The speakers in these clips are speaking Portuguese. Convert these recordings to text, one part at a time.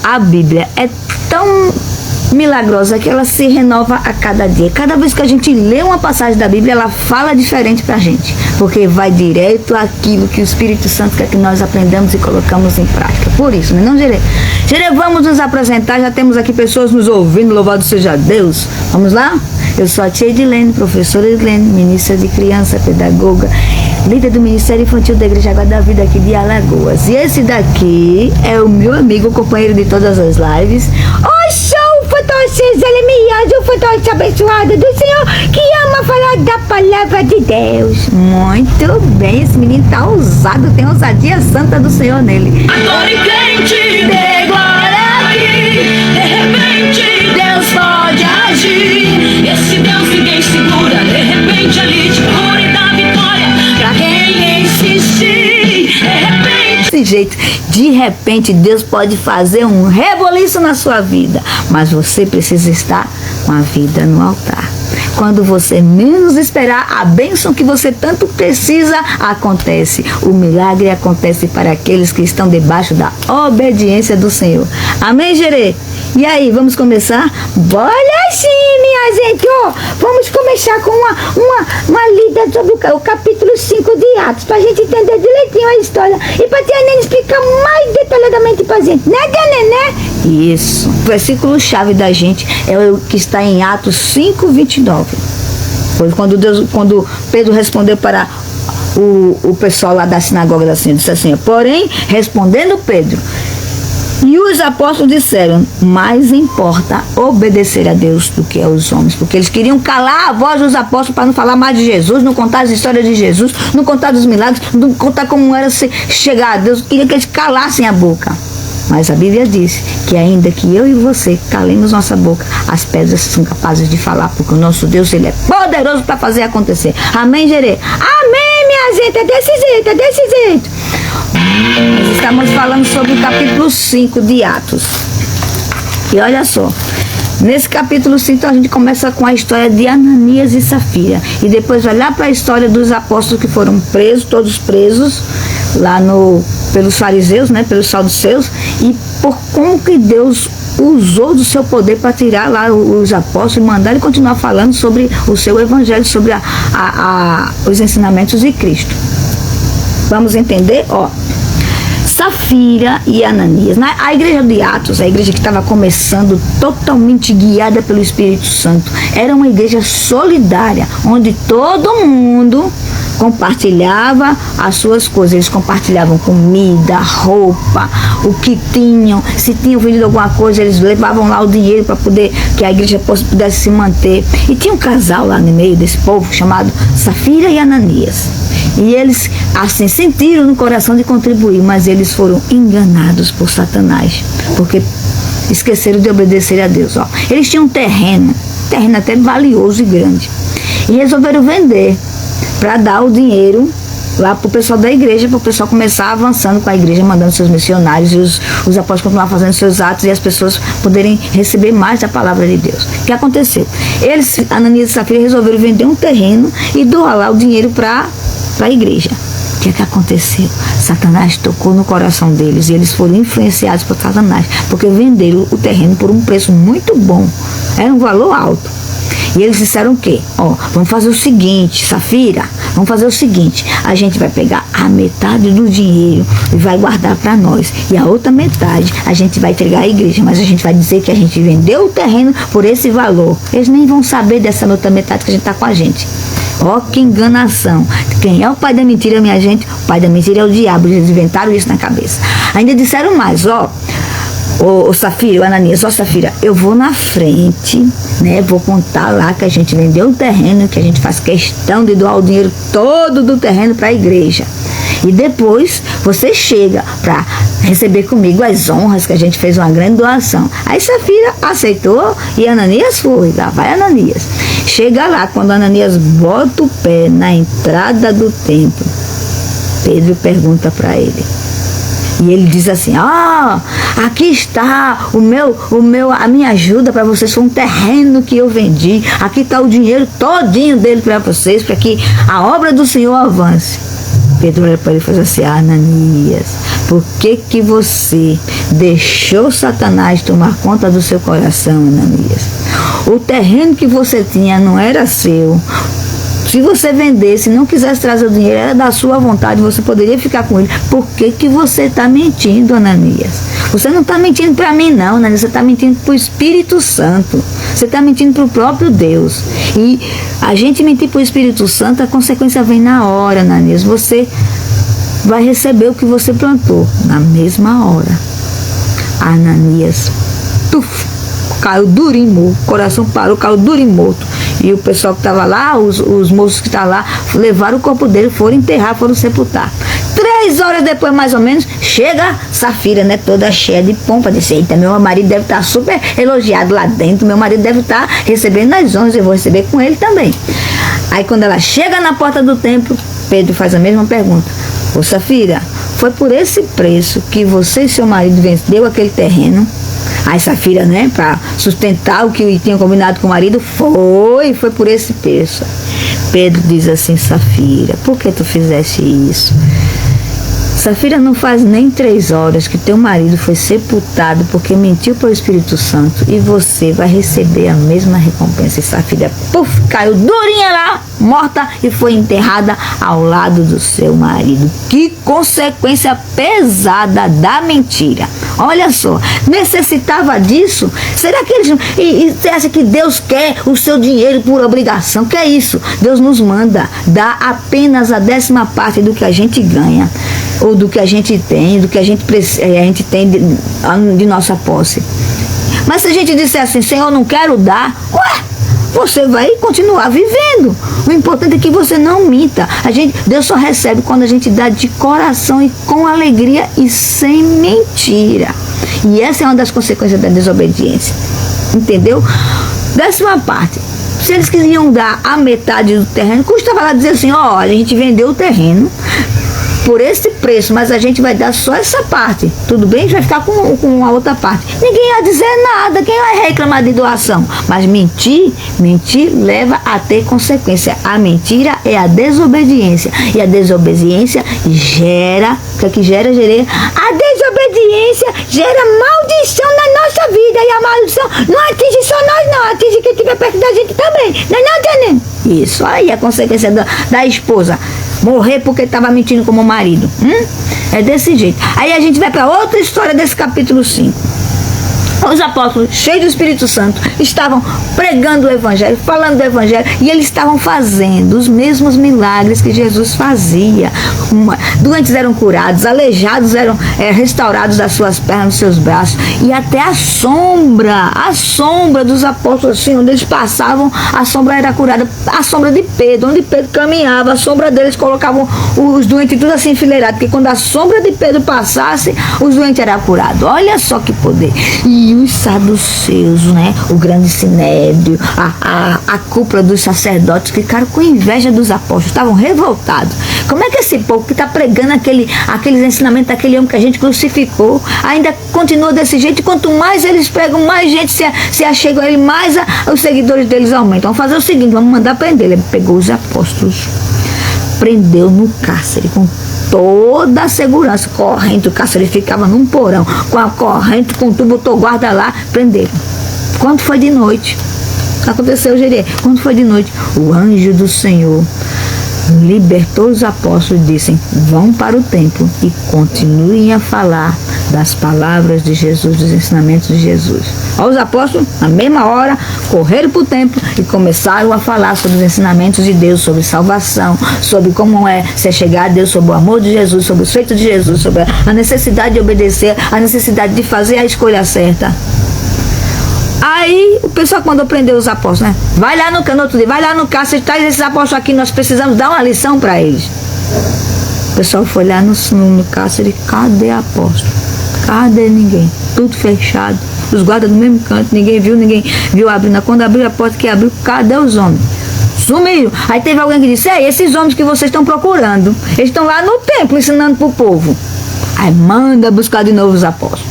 a Bíblia é tão milagrosa que ela se renova a cada dia. Cada vez que a gente lê uma passagem da Bíblia, ela fala diferente pra gente, porque vai direto àquilo que o Espírito Santo quer que nós aprendamos e colocamos em prática. Por isso, não, Gerê? Gerê, vamos nos apresentar, já temos aqui pessoas nos ouvindo, louvado seja Deus. Vamos lá? Eu sou a tia Edilene, professora Edilene, ministra de criança, pedagoga, líder do Ministério Infantil da Igreja Água da Vida aqui de Alagoas. E esse daqui é o meu amigo, companheiro de todas as lives. Oi, show! Fantoches, ele o fantoche abençoado do Senhor, que ama falar da palavra de Deus. Muito bem, esse menino tá ousado, tem ousadia santa do Senhor nele. Agora e crente, de glória aqui, de repente Deus pode agir. Esse Deus ninguém segura, de repente ele te cura e dá vitória pra quem insistir. De repente. Desse jeito, de repente Deus pode fazer um reboliço na sua vida, mas você precisa estar com a vida no altar. Quando você menos esperar, a bênção que você tanto precisa acontece. O milagre acontece para aqueles que estão debaixo da obediência do Senhor. Amém, Gerê? E aí, vamos começar? Bora sim, minha gente! Oh, vamos começar com uma lida sobre o capítulo 5 de Atos, para a gente entender direitinho a história e para a tia Nene explicar mais detalhadamente para a gente. Né, tia Nene? Isso. O versículo-chave da gente é o que está em Atos 5, 29. Foi quando Pedro respondeu para o pessoal lá da sinagoga, assim, disse assim: porém, respondendo Pedro, e os apóstolos disseram: mais importa obedecer a Deus do que aos homens, porque eles queriam calar a voz dos apóstolos para não falar mais de Jesus, não contar as histórias de Jesus, não contar dos milagres, não contar como era chegar a Deus. Queria que eles calassem a boca. Mas a Bíblia diz que ainda que eu e você calemos nossa boca, as pedras são capazes de falar, porque o nosso Deus, ele é poderoso para fazer acontecer. Amém, Gerê? Amém, minha gente, é desse jeito, é desse jeito. Nós estamos falando sobre o capítulo 5 de Atos. E olha só, nesse capítulo 5 a gente começa com a história de Ananias e Safira. E depois vai lá para a história dos apóstolos que foram presos, todos presos, lá pelos fariseus, né, pelos saduceus, e por como que Deus usou do seu poder para tirar lá os apóstolos e mandar ele continuar falando sobre o seu evangelho, sobre os ensinamentos de Cristo. Vamos entender? Ó, Safira e Ananias. A igreja de Atos, a igreja que estava começando, totalmente guiada pelo Espírito Santo, era uma igreja solidária, onde todo mundo compartilhava as suas coisas. Eles compartilhavam comida, roupa, o que tinham. Se tinham vendido alguma coisa, eles levavam lá o dinheiro para poder que a igreja pudesse se manter. E tinha um casal lá no meio desse povo chamado Safira e Ananias. E eles, assim, sentiram no coração de contribuir, mas eles foram enganados por Satanás, porque esqueceram de obedecer a Deus. Ó, eles tinham um terreno até valioso e grande, e resolveram vender para dar o dinheiro lá para o pessoal da igreja, para o pessoal começar avançando com a igreja, mandando seus missionários e os apóstolos continuar fazendo seus atos e as pessoas poderem receber mais da palavra de Deus. O que aconteceu? Eles, Ananias e Safira, resolveram vender um terreno e doar lá o dinheiro para a igreja. O que aconteceu? Satanás tocou no coração deles e eles foram influenciados por Satanás, porque venderam o terreno por um preço muito bom, era um valor alto. E eles disseram o quê? Ó, vamos fazer o seguinte, Safira, vamos fazer o seguinte: a gente vai pegar a metade do dinheiro e vai guardar para nós, e a outra metade a gente vai entregar à igreja, mas a gente vai dizer que a gente vendeu o terreno por esse valor. Eles nem vão saber dessa outra metade que a gente tá com a gente. Ó, que enganação. Quem é o pai da mentira, minha gente? O pai da mentira é o diabo. Eles inventaram isso na cabeça. Ainda disseram mais, ó, o Safira, o Ananias: ó, Safira, eu vou na frente, né, vou contar lá que a gente vendeu o terreno, que a gente faz questão de doar o dinheiro todo do terreno para a igreja. E depois você chega para receber comigo as honras, que a gente fez uma grande doação. Aí Safira aceitou e Ananias foi. Lá vai Ananias. Chega lá, quando Ananias bota o pé na entrada do templo, Pedro pergunta para ele. E ele diz assim: aqui está a minha ajuda para vocês, foi um terreno que eu vendi, aqui está o dinheiro todinho dele para vocês, para que a obra do Senhor avance. Pedro olha para ele e fala assim: Ananias, por que você deixou Satanás tomar conta do seu coração, Ananias? O terreno que você tinha não era seu. Se você vendesse e não quisesse trazer o dinheiro, era da sua vontade, você poderia ficar com ele. Por que você está mentindo, Ananias? Você não está mentindo para mim, não, Ananias. Você está mentindo para o Espírito Santo. Você está mentindo para o próprio Deus. E a gente mentir para o Espírito Santo, a consequência vem na hora, Ananias. Você vai receber o que você plantou na mesma hora. Ananias, caiu durinho morto, o coração parou, caiu durinho morto. E o pessoal que estava lá, os moços que estavam lá, levaram o corpo dele, foram enterrar, foram sepultar. 3 horas depois, mais ou menos, chega Safira, né, toda cheia de pompa, disse: eita, meu marido deve estar super elogiado lá dentro, meu marido deve estar recebendo as honras, eu vou receber com ele também. Aí quando ela chega na porta do templo, Pedro faz a mesma pergunta: ô Safira, foi por esse preço que você e seu marido vendeu aquele terreno? Aí Safira, né, para sustentar o que tinha combinado com o marido, foi por esse preço. Pedro diz assim: Safira, por que tu fizeste isso? Safira, não faz nem 3 horas que teu marido foi sepultado porque mentiu para o Espírito Santo, e você vai receber a mesma recompensa. E Safira, caiu durinha lá, morta, e foi enterrada ao lado do seu marido. Que consequência pesada da mentira. Olha só, necessitava disso? Será que eles... E você acha que Deus quer o seu dinheiro por obrigação? Que é isso? Deus nos manda dar apenas a 10ª parte do que a gente ganha, ou do que a gente tem, do que a gente tem de nossa posse. Mas se a gente disser assim: Senhor, não quero dar, você vai continuar vivendo. O importante é que você não minta. Deus só recebe quando a gente dá de coração e com alegria e sem mentira. E essa é uma das consequências da desobediência. Entendeu? 10ª parte. Se eles queriam dar a metade do terreno, custava lá dizer assim: olha, a gente vendeu o terreno por esse preço, mas a gente vai dar só essa parte, tudo bem? A gente vai ficar com a outra parte. Ninguém ia dizer nada, quem vai reclamar de doação? Mas mentir leva a ter consequência. A mentira é a desobediência, e a desobediência gera, o que é que gera? A desobediência gera maldição na nossa vida, e a maldição não atinge só nós, não, atinge quem estiver perto da gente também, não é não, Tenente? Isso aí é a consequência da esposa morrer porque estava mentindo como marido. É desse jeito. Aí a gente vai para outra história desse capítulo 5. Os apóstolos, cheios do Espírito Santo, estavam pregando o Evangelho, falando do Evangelho, e eles estavam fazendo os mesmos milagres que Jesus fazia. Doentes eram curados, aleijados eram restaurados das suas pernas, dos seus braços, e até a sombra dos apóstolos, assim, onde eles passavam, a sombra era curada. A sombra de Pedro, onde Pedro caminhava, a sombra deles colocavam os doentes tudo assim enfileirados, porque quando a sombra de Pedro passasse, os doentes eram curados. Olha só que poder. E os saduceus, né, o grande sinédrio, a cúpula dos sacerdotes ficaram com inveja dos apóstolos, estavam revoltados. Como é que esse povo que está pregando aqueles ensinamentos daquele homem que a gente crucificou ainda continua desse jeito? E quanto mais eles pregam, mais gente se achega a ele, mais os seguidores deles aumentam. Vamos fazer o seguinte, vamos mandar prender. Ele pegou os apóstolos, prendeu no cárcere com toda a segurança, corrente. O cárcere ficava num porão, com a corrente, com tudo, botou guarda lá, prenderam. Quando foi de noite, aconteceu, Jerê, quando foi de noite, o anjo do Senhor libertou os apóstolos e disse: vão para o templo e continuem a falar das palavras de Jesus, dos ensinamentos de Jesus. Os apóstolos, na mesma hora, correram para o templo e começaram a falar sobre os ensinamentos de Deus, sobre salvação, sobre como é se chegar a Deus, sobre o amor de Jesus, sobre os feitos de Jesus, sobre a necessidade de obedecer, a necessidade de fazer a escolha certa. Aí o pessoal mandou prender os apóstolos, né? Vai lá no outro dia, vai lá no cárcere, traz esses apóstolos aqui, nós precisamos dar uma lição para eles. O pessoal foi lá no cárcere, cadê apóstolo? Cadê ninguém? Tudo fechado, os guardas do mesmo canto, ninguém viu abrindo. Quando abriu a porta que abriu, cadê os homens? Sumiram. Aí teve alguém que disse: esses homens que vocês estão procurando, eles estão lá no templo ensinando pro povo. Aí manda buscar de novo os apóstolos.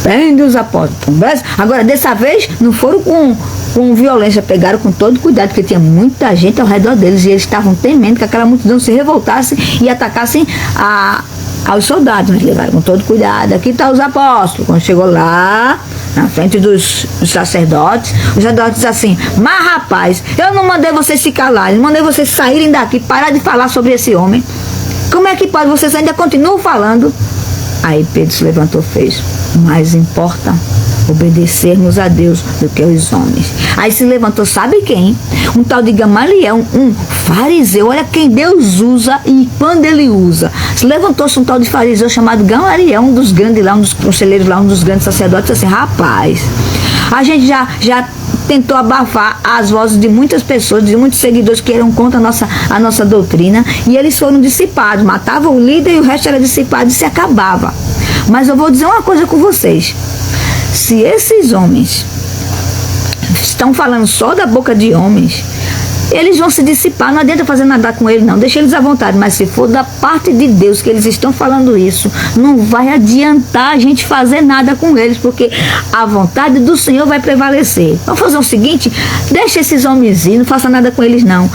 prende os apóstolos. Agora, dessa vez, não foram com violência, pegaram com todo cuidado, porque tinha muita gente ao redor deles e eles estavam temendo que aquela multidão se revoltasse e atacassem aos soldados, mas levaram com todo cuidado. Aqui estão os apóstolos. Quando chegou lá, na frente dos sacerdotes, os sacerdotes dizem assim: mas rapaz, eu não mandei vocês se calarem, mandei vocês saírem daqui, parar de falar sobre esse homem. Como é que pode? Vocês ainda continuam falando? Aí Pedro se levantou e fez: mais importa obedecermos a Deus do que aos homens. Aí se levantou, sabe quem? Um tal de Gamaliel, um fariseu. Olha quem Deus usa e quando ele usa. Se levantou-se um tal de fariseu chamado Gamaliel, um dos grandes lá, um dos conselheiros lá, um dos grandes sacerdotes, assim: rapaz, a gente já tentou abafar as vozes de muitas pessoas, de muitos seguidores que eram contra a nossa doutrina, e eles foram dissipados, matavam o líder e o resto era dissipado e se acabava. Mas eu vou dizer uma coisa com vocês: se esses homens estão falando só da boca de homens, eles vão se dissipar, não adianta fazer nada com eles não, deixa eles à vontade. Mas se for da parte de Deus que eles estão falando isso, não vai adiantar a gente fazer nada com eles, porque a vontade do Senhor vai prevalecer. Vamos fazer o seguinte: deixa esses homens ir, não faça nada com eles não.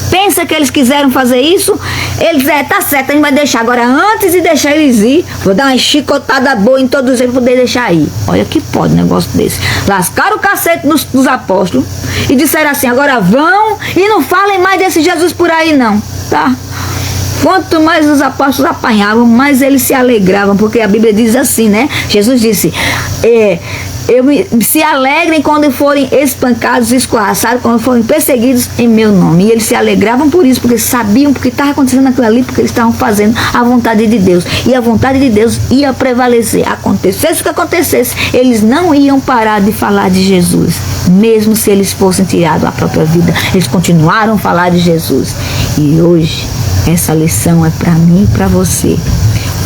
Pensa que eles quiseram fazer isso, eles tá certo, a gente vai deixar. Agora, antes de deixar eles ir, vou dar uma chicotada boa em todos eles para poder deixar ir. Olha que pode um negócio desse. Lascaram o cacete dos apóstolos e disseram assim: agora vão e não falem mais desse Jesus por aí não, tá? Quanto mais os apóstolos apanhavam, mais eles se alegravam, porque a Bíblia diz assim, né? Jesus disse: se alegrem quando forem espancados, escorraçados, quando forem perseguidos em meu nome. E eles se alegravam por isso, porque sabiam porque estava acontecendo aquilo ali, porque eles estavam fazendo a vontade de Deus. E a vontade de Deus ia prevalecer. Acontecesse o que acontecesse, eles não iam parar de falar de Jesus. Mesmo se eles fossem tirados a própria vida, eles continuaram a falar de Jesus. E hoje, essa lição é para mim e para você.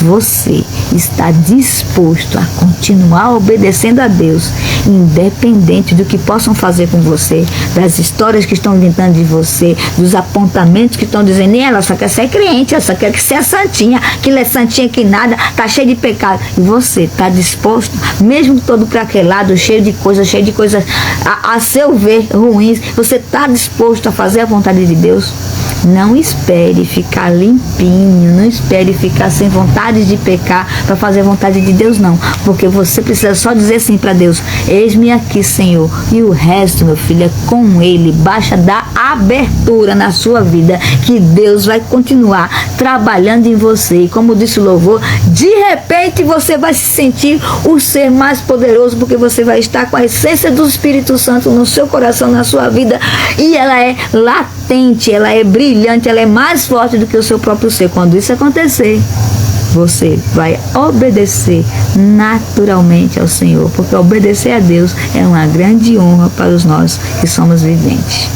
Você está disposto a continuar obedecendo a Deus, independente do que possam fazer com você, das histórias que estão inventando de você, dos apontamentos que estão dizendo: ela só quer ser crente, ela só quer ser santinha, aquilo é santinha que nada, tá cheio de pecado. E você está disposto, mesmo todo craquelado, cheio de coisas a seu ver ruins, você está disposto a fazer a vontade de Deus? Não espere ficar limpinho, não espere ficar sem vontade de pecar para fazer a vontade de Deus, não. Porque você precisa só dizer assim para Deus: eis-me aqui, Senhor. E o resto, meu filho, é com Ele. Baixa dar abertura na sua vida, que Deus vai continuar trabalhando em você. E como disse o louvor, de repente você vai se sentir o ser mais poderoso, porque você vai estar com a essência do Espírito Santo no seu coração, na sua vida. E ela é latente, ela é brilhante, ela é mais forte do que o seu próprio ser. Quando isso acontecer, você vai obedecer naturalmente ao Senhor, porque obedecer a Deus é uma grande honra para nós que somos viventes.